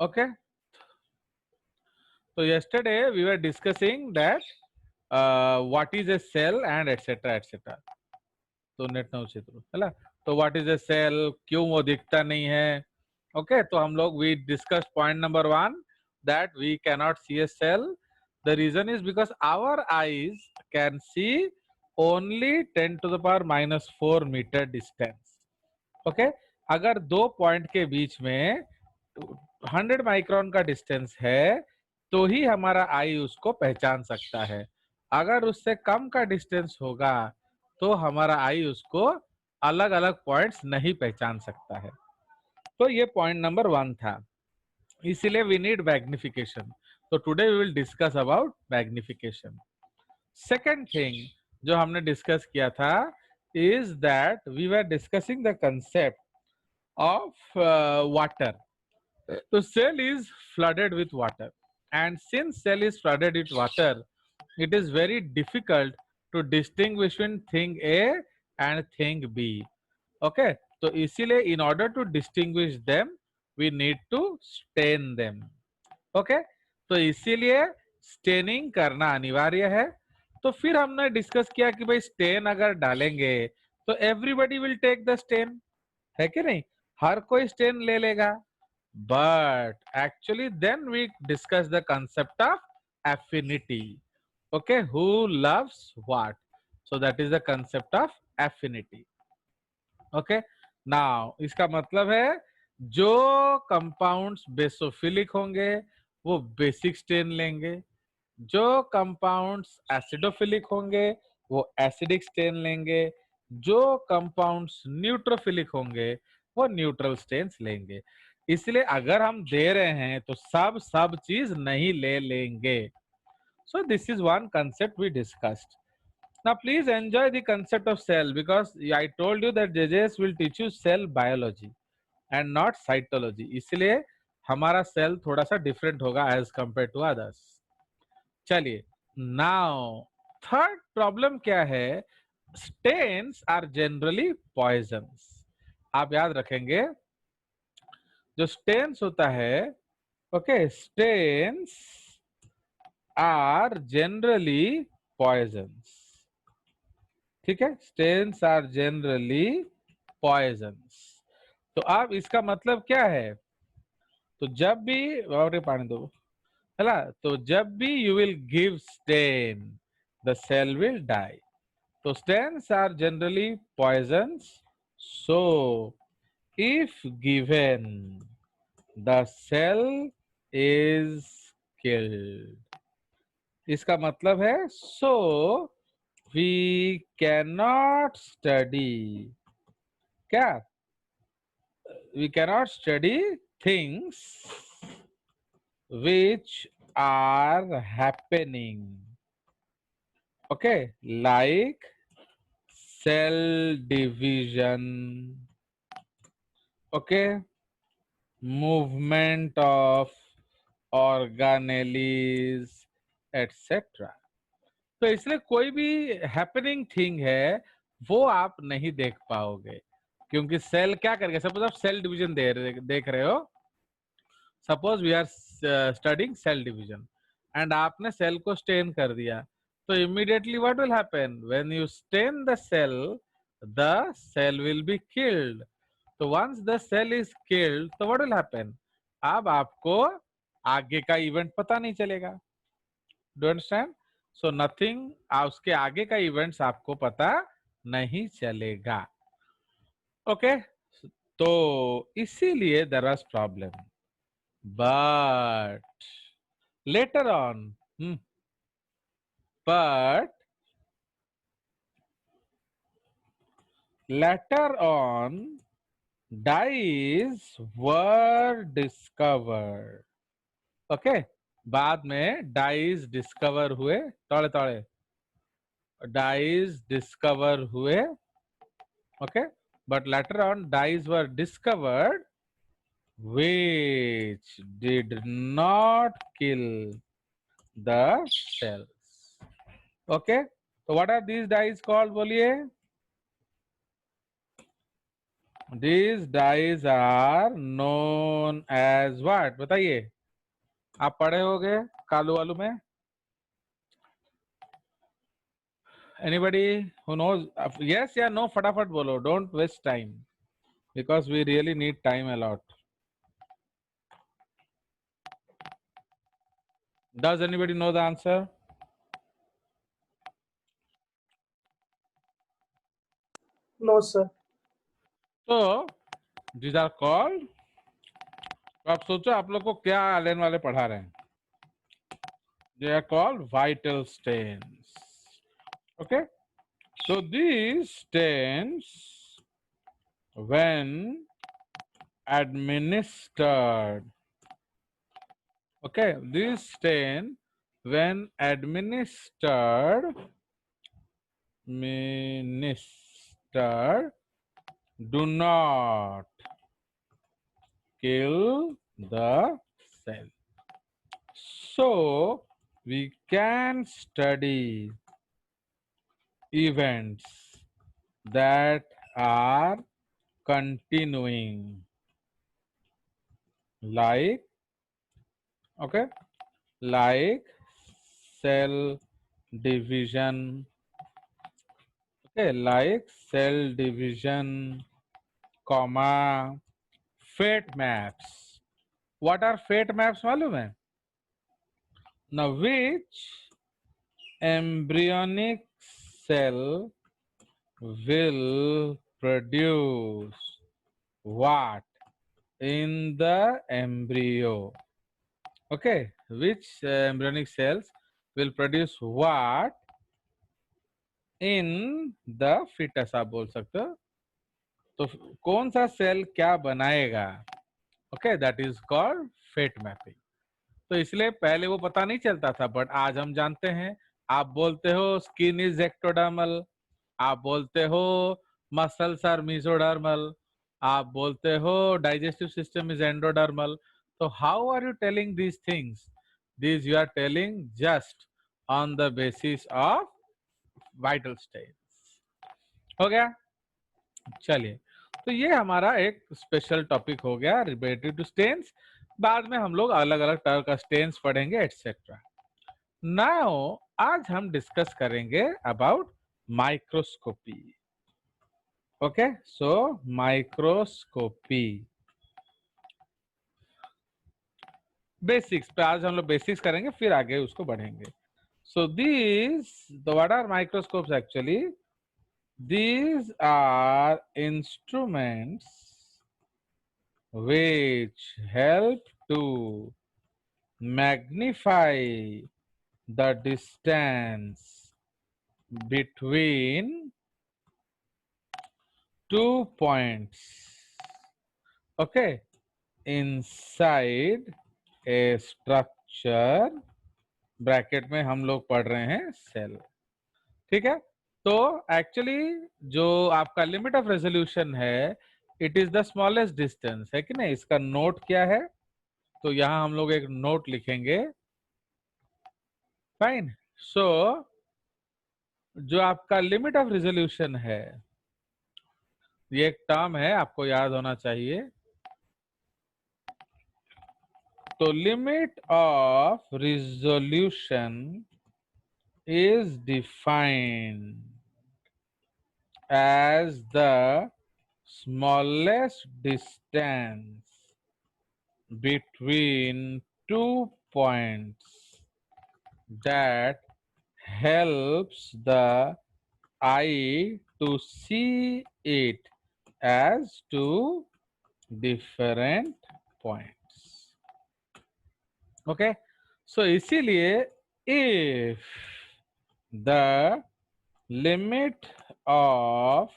Okay, so yesterday we were discussing that what is a cell and etc etc. तो net ना उसे तो है ना, तो व्हाट इज ए सेल, क्यों वो दिखता नहीं है. ओके, तो हम लोग we discuss point number 1 that we cannot see a cell. The reason is because our eyes can see only 10 to the power -4 metre distance. Okay, अगर दो पॉइंट के बीच में 100 माइक्रोन का डिस्टेंस है तो ही हमारा आई उसको पहचान सकता है. अगर उससे कम का डिस्टेंस होगा तो हमारा आई उसको अलग अलग पॉइंट्स नहीं पहचान सकता है. तो ये पॉइंट नंबर 1 था, इसीलिए वी नीड मैग्निफिकेशन. तो today we will discuss about magnification. Second thing जो हमने डिस्कस किया था is that we were discussing the concept of water. तो cell is flooded with water, and since cell is flooded with water, it is very difficult to distinguish between thing A and thing B. Okay, तो इसीलिए in order to distinguish them we need to stain them. Okay, तो इसीलिए staining करना अनिवार्य है. तो फिर हमने डिस्कस किया कि भाई स्टेन अगर डालेंगे तो everybody will take the stain, है कि नहीं, हर कोई स्टेन ले लेगा. But actually then we discuss the concept of affinity. Okay, who loves what? So that is the concept of affinity. Okay, now इसका मतलब है जो कंपाउंड्स बेसोफिलिक होंगे वो बेसिक स्टेन लेंगे, जो कंपाउंड्स एसिडोफिलिक होंगे वो एसिडिक स्टेन लेंगे, जो कंपाउंड्स न्यूट्रोफिलिक होंगे वो न्यूट्रल स्टेन्स लेंगे. इसलिए अगर हम दे रहे हैं तो सब चीज नहीं ले लेंगे. So this is one concept we discussed. Now please enjoy the concept of cell because I told you that JJS will teach you cell biology and not cytology. इसलिए हमारा सेल थोड़ा सा डिफरेंट होगा एज कंपेयर टू अदर्स. चलिए, now third problem क्या है, stains are generally poisons. आप याद रखेंगे जो स्टेन्स होता है, okay, stains are generally poisons. ठीक है, स्टेन्स आर जनरली पॉइजन्स. तो अब इसका मतलब क्या है, तो जब भी और पानी दो है ना, तो जब भी you will give stain the cell will die. तो stains are generally poisons. So if given the cell is killed, इसका मतलब है सो वी कैनॉट स्टडी, क्या, we cannot study things which are happening. Okay, like cell division, okay, movement of organelles, etc. तो इसलिए कोई भी happening thing है वो आप नहीं देख पाओगे, क्योंकि सेल क्या करेगा. सपोज आप सेल डिवीजन देख रहे हो, suppose we are studying cell division and आपने सेल को स्टेन कर दिया, तो immediately what will happen, when you stain the cell will be killed. तो once the cell is killed तो व्हाट विल हैपन, अब आपको आगे का इवेंट पता नहीं चलेगा. Do understand? सो नथिंग, उसके आगे का इवेंट्स आपको पता नहीं चलेगा. ओके, तो इसीलिए there was problem. But later on, but later on, dyes were discovered. Okay, बाद में dyes discover हुए, तोड़े तोड़े dyes discover हुए. Okay, but later on dyes were discovered which did not kill the cells. Okay, so what are these dyes called, बोलिए. These dyes are known as what? बताइए, आप पढ़े होगे कालू वालू में? Anybody who knows? Yes या no? फटाफट बोलो. Don't waste time because we really need time a lot. Does anybody know the answer? No, sir. So these are called. तो आप सोचो आप लोग को क्या आलेन वाले पढ़ा रहे हैं. They are called vital stains. Okay. So these stains, when administered, okay, this stain when administered do not kill the cell. So we can study events that are continuing, like, okay, like cell division, okay, like cell division, comma, fate maps. What are fate maps मालूम है? Now which embryonic cell will produce what in the embryo? Okay, which embryonic cells will produce what in the fetus? आप बोल सकते हो. तो कौन सा cell क्या बनाएगा? Okay, that is called fate mapping. तो इसलिए पहले वो पता नहीं चलता था, बट आज हम जानते हैं. आप बोलते हो स्किन इज एक्टोडर्मल, आप बोलते हो मसल्स आर मेसोडर्मल, आप बोलते हो डाइजेस्टिव सिस्टम इज एंडोडर्मल. तो how are you telling these things? These you are telling just on the basis of vital stains. हो गया? चलिए, तो ये हमारा एक स्पेशल टॉपिक हो गया रिलेटेड टू स्टेन्स. बाद में हम लोग अलग अलग तरह का स्टेन्स पढ़ेंगे एटसेट्रा. नाउ आज हम डिस्कस करेंगे about microscopy. Okay, so microscopy basics पे आज हम लोग बेसिक्स करेंगे, फिर आगे उसको बढ़ेंगे. So this what are microscopes actually? These are instruments which help to magnify the distance between 2 points, okay, inside a structure. Bracket में हम लोग पढ़ रहे हैं सेल. ठीक है. तो एक्चुअली जो आपका लिमिट ऑफ रेजोल्यूशन है, it is the smallest distance, है कि नहीं? इसका नोट क्या है? तो यहां हम लोग एक नोट लिखेंगे. फाइन. सो जो आपका लिमिट ऑफ रेजोल्यूशन है, ये एक टर्म है, आपको याद होना चाहिए. तो limit of resolution is defined as the smallest distance between 2 points that helps the eye to see it as two different points. Okay, so इसीलिए if the limit of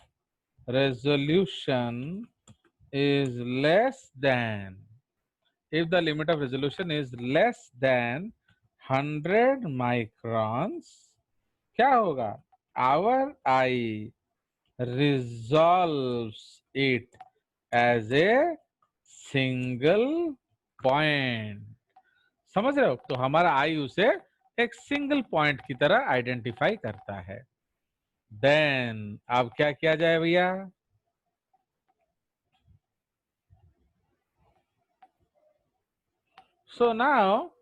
resolution is less than, if the limit of resolution is less than 100 microns, क्या होगा? Our eye resolves it as a single point. समझ रहे हो? तो हमारा आई उसे एक सिंगल पॉइंट की तरह आइडेंटिफाई करता है. देन अब क्या किया जाए भैया? So now,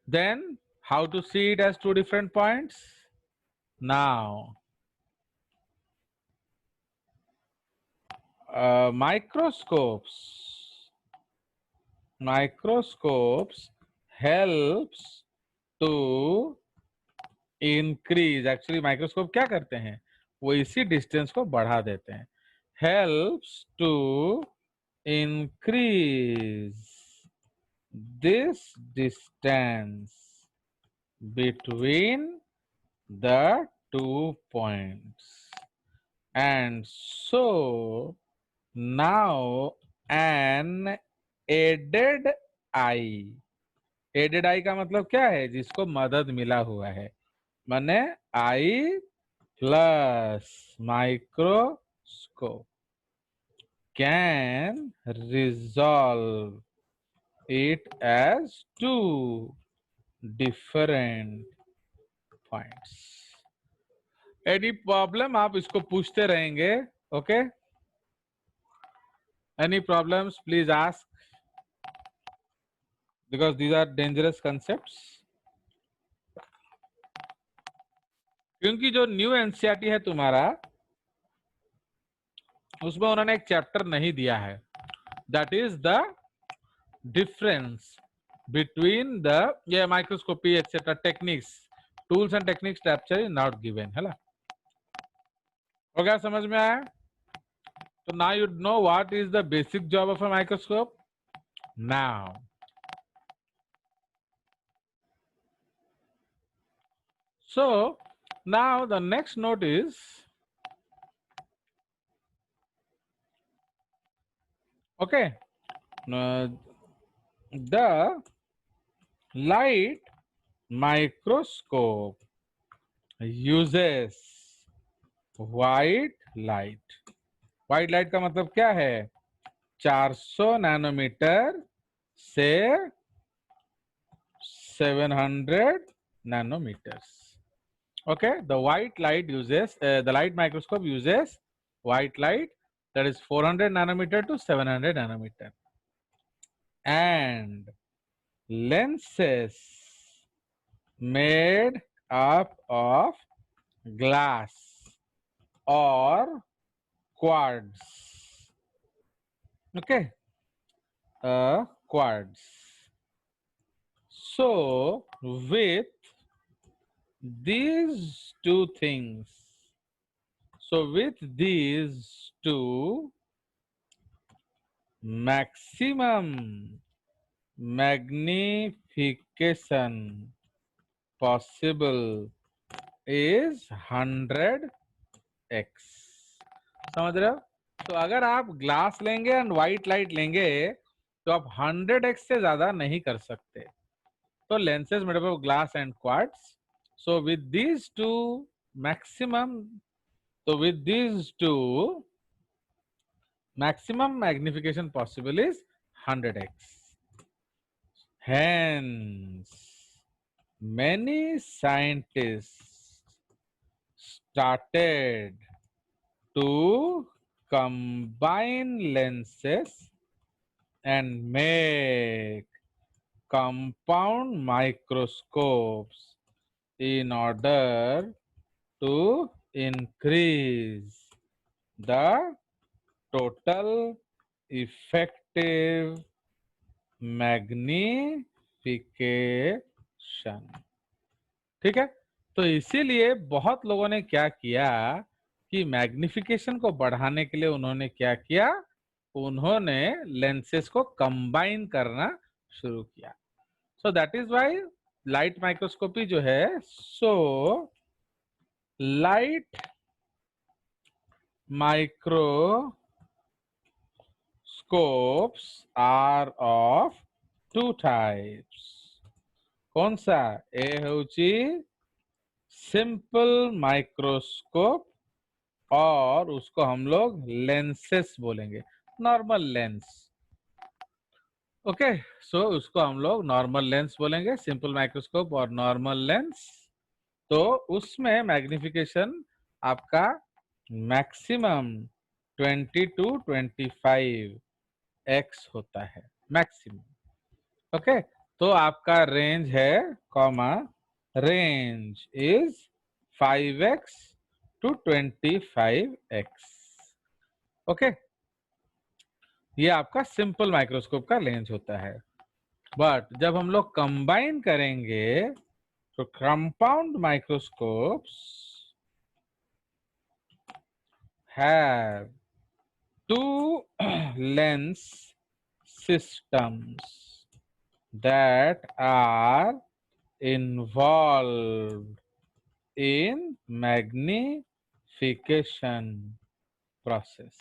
then how to see it as two different points? Now, microscopes helps to increase. Actually, microscope क्या करते हैं? वो इसी डिस्टेंस को बढ़ा देते हैं. Helps to increase this distance between the 2 points. And so now an aided eye. Aided eye का मतलब क्या है? जिसको मदद मिला हुआ है. माने eye plus microscope can resolve it as two different points. Any problem? आप इसको पूछते रहेंगे. Okay? Any problems? Please ask, because these are dangerous concepts. क्योंकि जो न्यू एनसीईआरटी है तुम्हारा, उसमें उन्होंने एक चैप्टर नहीं दिया है. That is the difference between the microscopy etc. techniques, tools and techniques chapter is not given. है ना? हो गया? समझ में आया? So now you know what is the basic job of a microscope. Now, so now the next note is, okay, the light microscope uses white light. White light का मतलब क्या है? 400 नैनोमीटर से 700 nanometers. Okay, the white light uses, the light microscope uses white light, that is 400 nanometer to 700 nanometer. And lenses made up of glass or quartz. Okay, quartz. So with these two things, maximum magnification possible is 100x. समझ रहे हो? तो अगर आप glass लेंगे and white light लेंगे तो आप 100x से ज्यादा नहीं कर सकते. तो lenses made up of glass and quartz. So with these two maximum magnification possible is 100x. Hence, many scientists started to combine lenses and make compound microscopes in order to increase the total effective magnification. ठीक है? तो इसीलिए बहुत लोगों ने क्या किया कि मैग्निफिकेशन को बढ़ाने के लिए उन्होंने क्या किया? उन्होंने लेंसेस को कंबाइन करना शुरू किया. So that is why light microscopy जो है, so light microscopes are of two types. कौन सा? ए होची सिंपल माइक्रोस्कोप और उसको हम लोग लेंसेस बोलेंगे, नॉर्मल लेंस. ओके, सो उसको हम लोग नॉर्मल लेंस बोलेंगे, सिंपल माइक्रोस्कोप और नॉर्मल लेंस. तो उसमें मैग्निफिकेशन आपका मैक्सिमम 20 to 25x होता है, मैक्सिमम. ओके, तो आपका रेंज है comma range is 5x to 25x। Okay, ये आपका सिंपल माइक्रोस्कोप का लेंस होता है। बट जब हम लोग कंबाइन करेंगे तो compound microscopes have two lens systems that are involved in magnification process.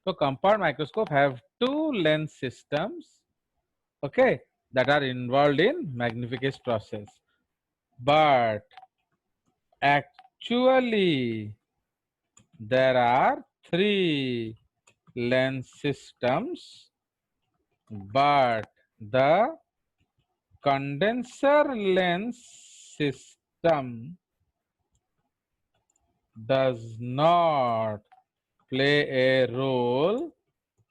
So compound microscope have two lens systems, okay, that are involved in magnification process. But actually there are three lens systems, but the condenser lens system does not play a role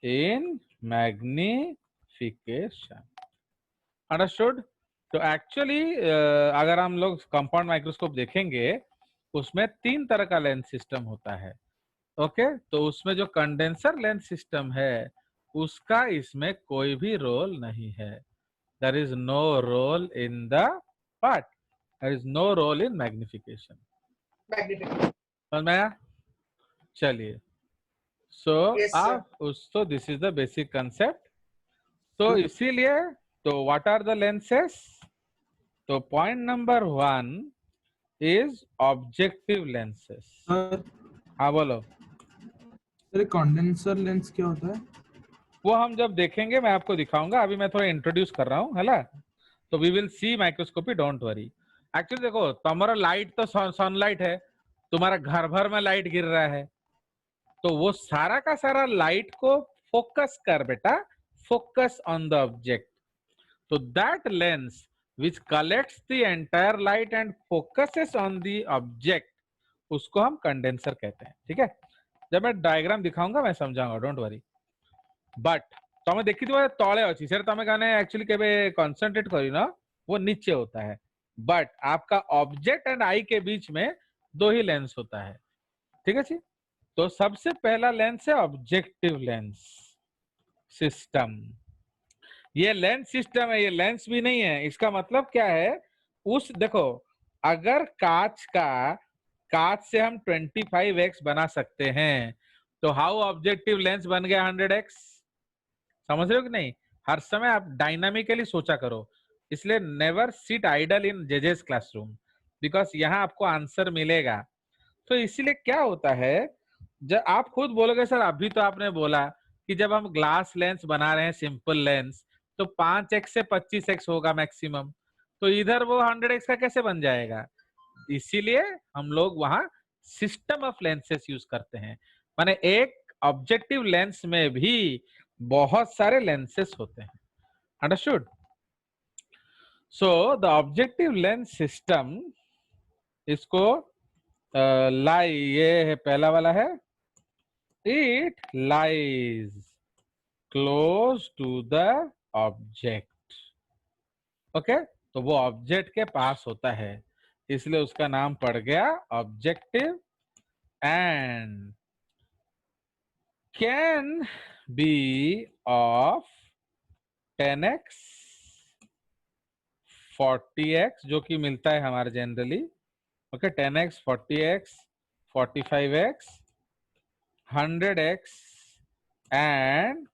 in magnification. Understood? तो actually अगर हम लोग compound microscope देखेंगे उसमें तीन तरह का lens system होता है। ओके, तो उसमें जो कंडेंसर लेंस सिस्टम है उसका इसमें कोई भी रोल नहीं है। There is no role in the what? There is no role in magnification. समझ में आया? चलिए, सो Yes, sir. आप उस तो this is the basic concept. तो इसीलिए तो व्हाट आर द लेंसेस? तो point number 1 is objective lenses. Sir हाँ बोलो। कंडेंसर लेंस क्या होता है? वो हम जब देखेंगे मैं आपको दिखाऊंगा, अभी मैं थोड़ा इंट्रोड्यूस कर रहा हूँ, है ना? तो we will see microscopy, don't worry. Actually देखो, तुम्हारा लाइट तो सनलाइट है, तुम्हारा घर भर में लाइट गिर रहा है, तो वो सारा का सारा लाइट को फोकस कर बेटा, फोकस ऑन द ऑब्जेक्ट। तो that lens which collects the entire light and focuses on the object, उसको हम कंडेंसर कहते हैं। ठीक है, जब मैं डायग्राम दिखाऊंगा मैं समझाऊंगा, डोंट वरी। बट तमें देखिथिबो तळे अछि, सेटा तमें गाने एक्चुअली केबे कंसंट्रेट करी ना, वो नीचे होता है। बट आपका ऑब्जेक्ट एंड आई के बीच में दो ही लेंस होता है। ठीक है जी? तो सबसे पहला लेंस है ऑब्जेक्टिव लेंस सिस्टम। ये लेंस सिस्टम है, ये लेंस भी नहीं है। इसका मतलब क्या है? उस देखो, अगर कांच से हम 25x बना सकते हैं, तो हाउ ऑब्जेक्टिव लेंस बन गया 100x? समझ रहे हो कि नहीं? हर समय आप डायनामिकली सोचा करो। इसलिए never sit idle in JJ's classroom, because यहाँ आपको आंसर मिलेगा। तो इसीलिए क्या होता है, जब आप खुद बोलोगे सर, अभी तो आपने बोला कि जब हम ग्लास लेंस बना रहे हैं सिंपल लेंस, तो 5x से 25x होगा मैक्सिमम, तो इधर वो 100x का कैसे बन जाएगा? इसीलिए हम लोग वहां सिस्टम ऑफ लेंसेस यूज करते हैं। माने एक ऑब्जेक्टिव लेंस में भी बहुत सारे लेंसेस होते हैं। Understood? So the objective lens system, इसको लाई, ये है पहला वाला है, it lies close to the object. Okay, तो वो ऑब्जेक्ट के पास होता है, इसलिए उसका नाम पड़ गया objective, and can be of 10x 40x, जो कि मिलता है हमारे generally. Okay, 10x 40x 45x 100x and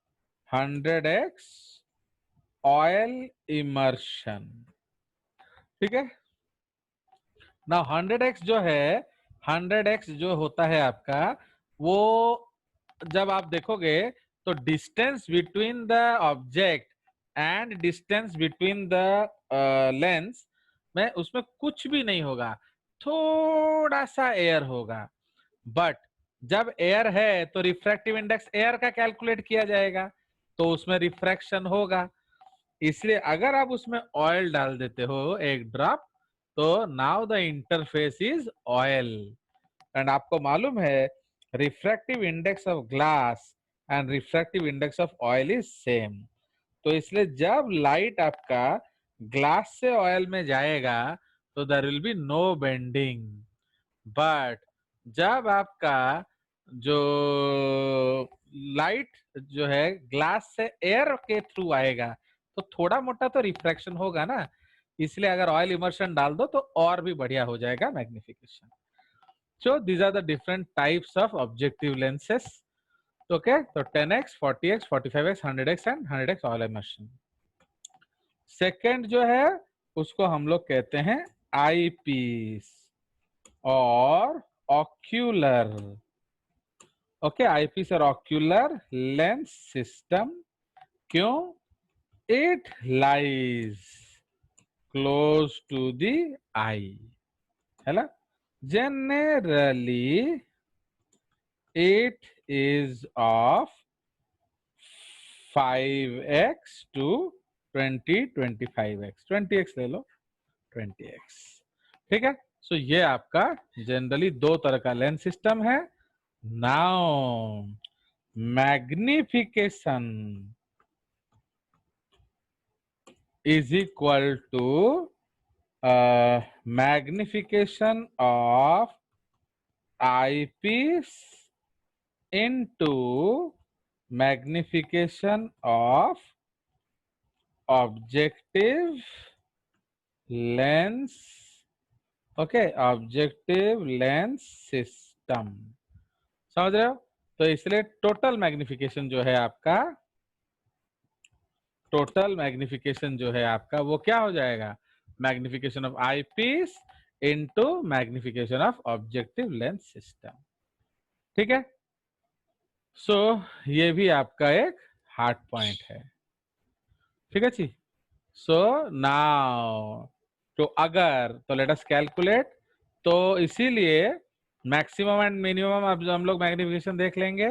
100x oil immersion. ठीक है ना? 100x जो है, 100x जो होता है आपका, वो जब आप देखोगे तो distance between the object and distance between the lens में उसमें कुछ भी नहीं होगा, थोड़ा सा एयर होगा। बट जब एयर है तो रिफ्रैक्टिव इंडेक्स एयर का कैलकुलेट किया जाएगा, तो उसमें रिफ्रैक्शन होगा। इसलिए अगर आप उसमें ऑयल डाल देते हो एक ड्रॉप, तो now the interface is oil. And आपको मालूम है refractive index of glass and refractive index of oil is same. तो इसलिए जब लाइट आपका ग्लास से ऑयल में जाएगा तो there will be no bending, but जब आपका जो लाइट जो है ग्लास से एयर के थ्रू आएगा तो थोड़ा मोटा तो रिफ्रैक्शन होगा ना, इसलिए अगर ऑयल इमर्शन डाल दो तो और भी बढ़िया हो जाएगा magnification. So these are the different types of objective lenses. Okay, तो 10x, 40x, 45x, 100x and 100x oil immersion. Second जो है उसको हम लोग कहते हैं आईपीस और ऑक्यूलर। ओके, आईपीस और ऑक्यूलर लेंस सिस्टम। क्यों? It lies close to the eye, है ना। Generally it is of 5x to 25x, 20x ले लो, 20x। ठीक है, सो ये आपका जनरली दो तरह का लेंस सिस्टम है। Now magnification is equal to magnification of eyepiece into magnification of objective lens। Okay, objective lens system, समझ रहे हो। तो इसलिए टोटल मैग्निफिकेशन जो है आपका, टोटल मैग्निफिकेशन जो है आपका वो क्या हो जाएगा, magnification of eyepiece into magnification of objective lens system. ठीक है, सो ये भी आपका एक हार्ड पॉइंट है। ठीक है जी। सो नाउ तो अगर तो लेट अस कैलकुलेट, तो इसीलिए मैक्सिमम एंड मिनिमम अब हम लोग मैग्निफिकेशन देख लेंगे।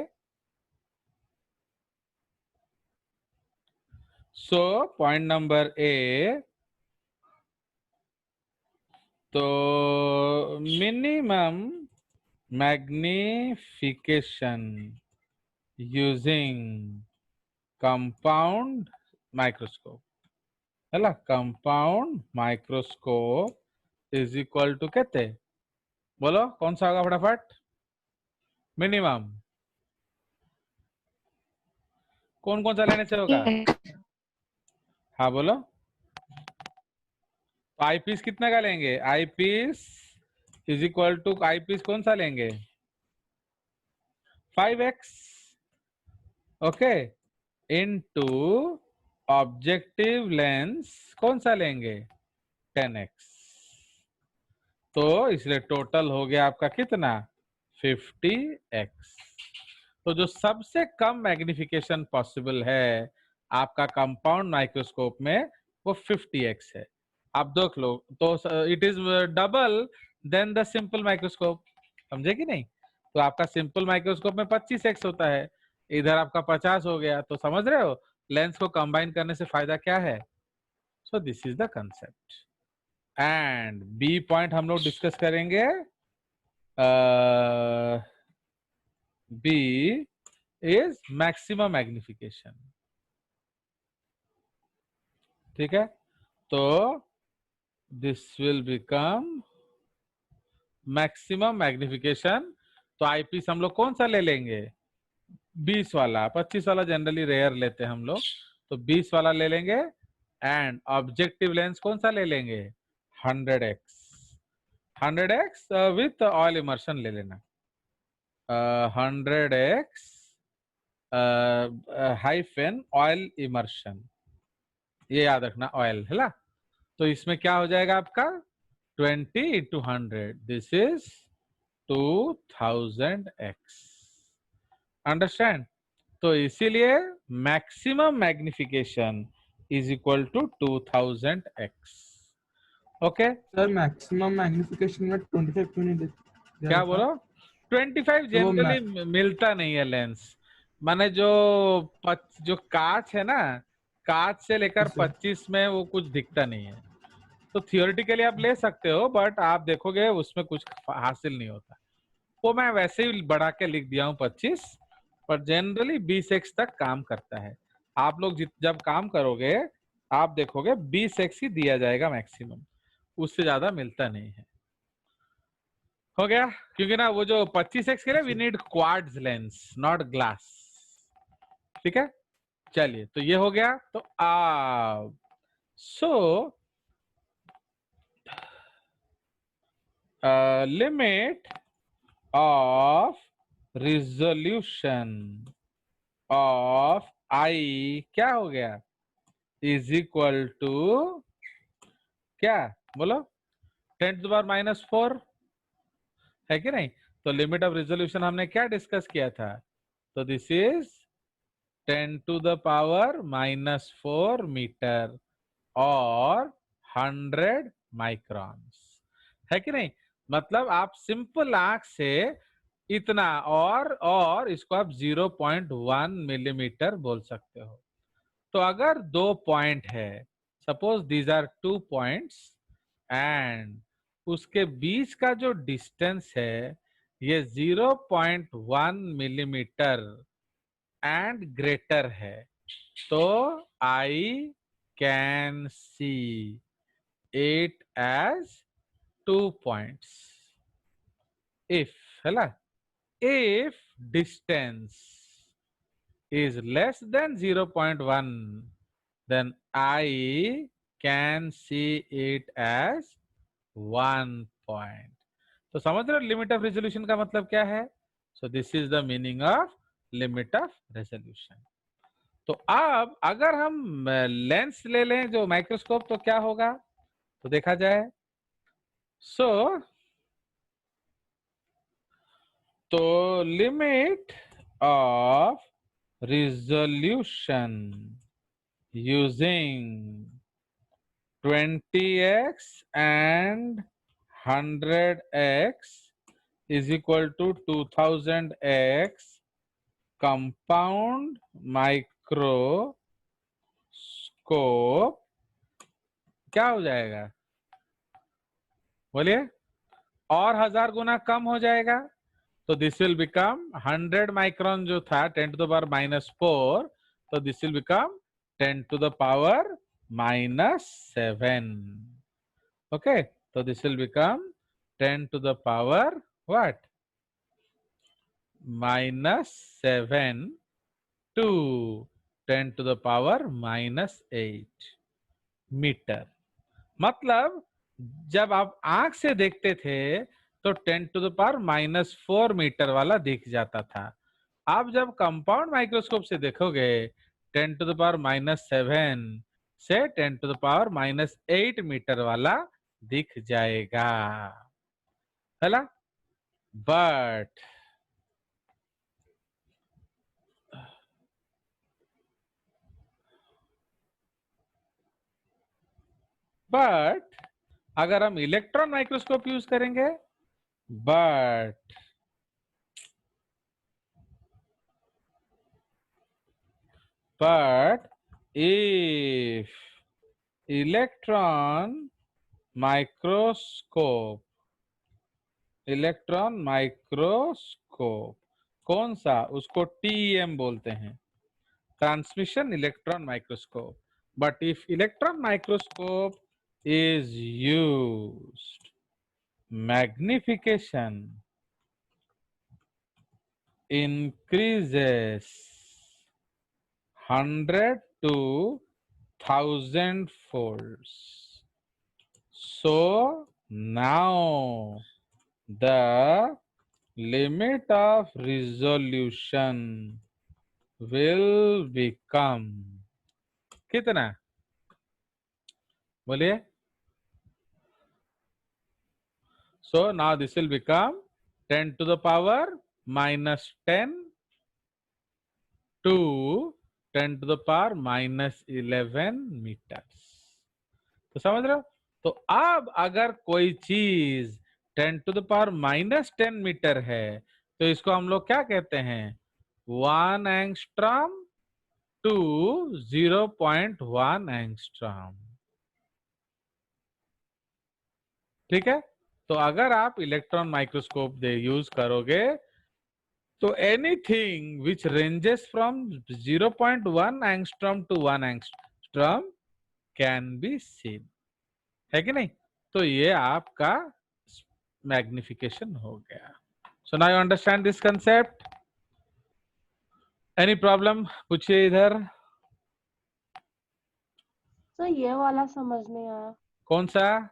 सो पॉइंट नंबर ए, तो minimum magnification using compound microscope, है ना। Compound microscope is equal to कहते, बोलो कौन सा होगा फटाफट। मिनिमम कौन कौन सा लेने से होगा, हाँ बोलो। तो आई पीस कितने का लेंगे, eyepiece is equal to eyepiece कौन सा लेंगे, 5x, okay, into objective lens कौन सा लेंगे, 10x। तो इसलिए टोटल हो गया आपका कितना, 50x। तो जो सबसे कम मैग्निफिकेशन पॉसिबल है आपका कंपाउंड माइक्रोस्कोप में वो 50x है। आप देख लो तो it is double than the simple microscope, समझे कि नहीं। तो आपका सिंपल माइक्रोस्कोप में 25x होता है, इधर आपका 50 हो गया। तो समझ रहे हो लेंस को कंबाइन करने से फायदा क्या है। So this is the concept. And B point हम लोग डिस्कस करेंगे। B is maximum magnification. ठीक है, तो this will become maximum magnification. तो आईपीस हम लोग कौन सा ले लेंगे, 20 वाला, 25 वाला जनरली रेयर लेते हैं हम लोग, तो 20 वाला ले लेंगे। एंड ऑब्जेक्टिव लेंस कौन सा ले लेंगे, 100x, 100x with oil immersion ले लेना, 100x हाइफन ऑयल इमर्शन, ये याद रखना, ऑयल है ना। तो इसमें क्या हो जाएगा आपका 20 into 100, this is 2000x, understand. तो इसीलिए maximum magnification is equal to 2000x। Okay, sir maximum magnification में 25 क्यों नहीं क्या बोलो, 25 तो वो जनरली मिलता नहीं है लेंस, माने जो जो कांच है ना, कांच से लेकर 25 में वो कुछ दिखता नहीं है। तो थियोरेटिकली आप ले सकते हो, बट आप देखोगे उसमें कुछ हासिल नहीं होता। वो मैं वैसे ही बढ़ा के लिख दिया हूँ 25, पर जनरली 20x तक काम करता है। आप लोग जब काम करोगे आप देखोगे 20x ही दिया जाएगा मैक्सिमम, उससे ज्यादा मिलता नहीं है। हो गया, क्योंकि ना वो जो 25x के लिए we need quartz lens not glass. ठीक है, चलिए तो ये हो गया। तो so limit of resolution of eye क्या हो गया, इज इक्वल टू क्या, बोलो, 10⁻⁻4 है कि नहीं। तो लिमिट ऑफ रिजोल्यूशन हमने क्या डिस्कस किया था, तो दिस इज 10⁻⁻4 मीटर और 100 माइक्रॉन्स, है कि नहीं। मतलब आप सिंपल आंख से इतना और इसको आप 0.1 मिलीमीटर बोल सकते हो। तो अगर दो पॉइंट है, suppose these are 2 points, and उसके बीच का जो डिस्टेंस है ये 0.1 मिलीमीटर एंड ग्रेटर है, तो I can see it as 2 points if, है ना, if distance is less than 0.1 then I can see it as 1 point। तो समझ रहे हो लिमिट ऑफ रेजोल्यूशन का मतलब क्या है। So this is the meaning of limit of resolution. तो अब अगर हम लेंस ले लें जो माइक्रोस्कोप, तो क्या होगा, तो देखा जाए। सो तो limit of resolution using 20x and 100x is equal to 2000x compound microscope क्या हो जाएगा, बोलिए, और 1000 गुना कम हो जाएगा। तो दिस विल बिकम 100 माइक्रोन जो था 10⁻⁻4, तो दिस विल बिकम 10⁻⁻7। ओके, तो this will become 10⁻, what, -7 to 10⁻⁻8 metre. मतलब जब आप आंख से देखते थे तो 10⁻⁻4 मीटर वाला दिख जाता था। आप जब कंपाउंड माइक्रोस्कोप से देखोगे 10⁻⁻7 से 10⁻⁻8 मीटर वाला दिख जाएगा, है ना। बट अगर हम इलेक्ट्रॉन माइक्रोस्कोप यूज करेंगे, बट if इलेक्ट्रॉन माइक्रोस्कोप कौन सा, उसको TEM बोलते हैं, transmission electron microscope. But if electron microscope is used, magnification increases 100 to 1000 folds. So now the limit of resolution will become कितना, बोलिए। So now this will become 10⁻⁻10 to 10⁻⁻11 metres. तो समझ रहे हो। तो अब अगर कोई चीज 10⁻⁻10 मीटर है तो इसको हम लोग क्या कहते हैं, 1 एंगस्ट्रॉम टू 0.1 एंगस्ट्रॉम। ठीक है, तो अगर आप इलेक्ट्रॉन माइक्रोस्कोप दे यूज करोगे तो anything which ranges from 0.1 angstrom to 1 angstrom can be seen, है कि नहीं? तो ये आपका मैग्निफिकेशन हो गया। So now you understand this concept? Any problem पूछिए इधर। सर ये वाला समझ नहीं आया। कौन सा?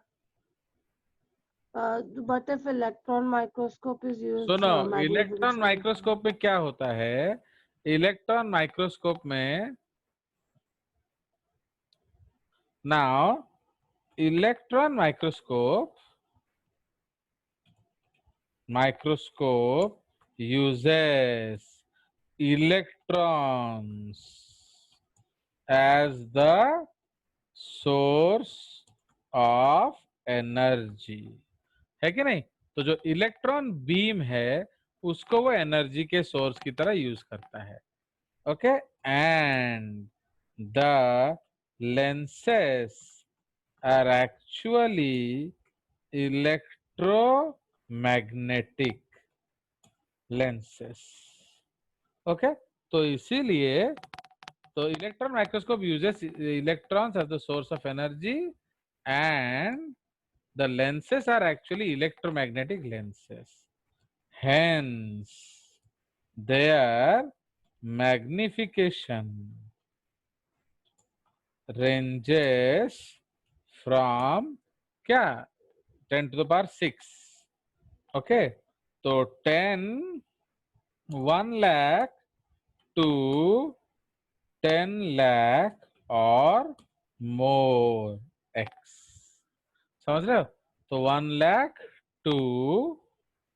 But if electron microscope is सुनो, यूज्ड इलेक्ट्रॉन माइक्रोस्कोप में क्या होता है? इलेक्ट्रॉन माइक्रोस्कोप में now electron microscope uses electrons as the source of energy, है कि नहीं? तो जो इलेक्ट्रॉन बीम है उसको वो एनर्जी के सोर्स की तरह यूज करता है। Okay, and the lenses are actually electromagnetic lenses. Okay, तो इसीलिए तो electron microscope uses electrons as the source of energy and the lenses are actually electromagnetic lenses. Hence, their magnification ranges from क्या 10 to the power 6. Okay, तो 10 1 lakh to 10 lakh और more x, समझ रहे हो? तो 1 lakh to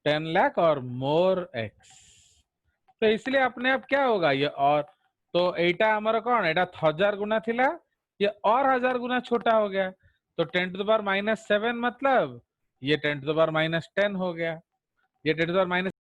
10 lakh और मोर x, तो इसलिए अपने आप क्या होगा ये और, तो एटा हमारा कौन एटा 1000 गुना थिला, ये और 1000 गुना छोटा हो गया, तो 10 to the power -7 मतलब ये 10 to the power -10 हो गया, ये 10 to the power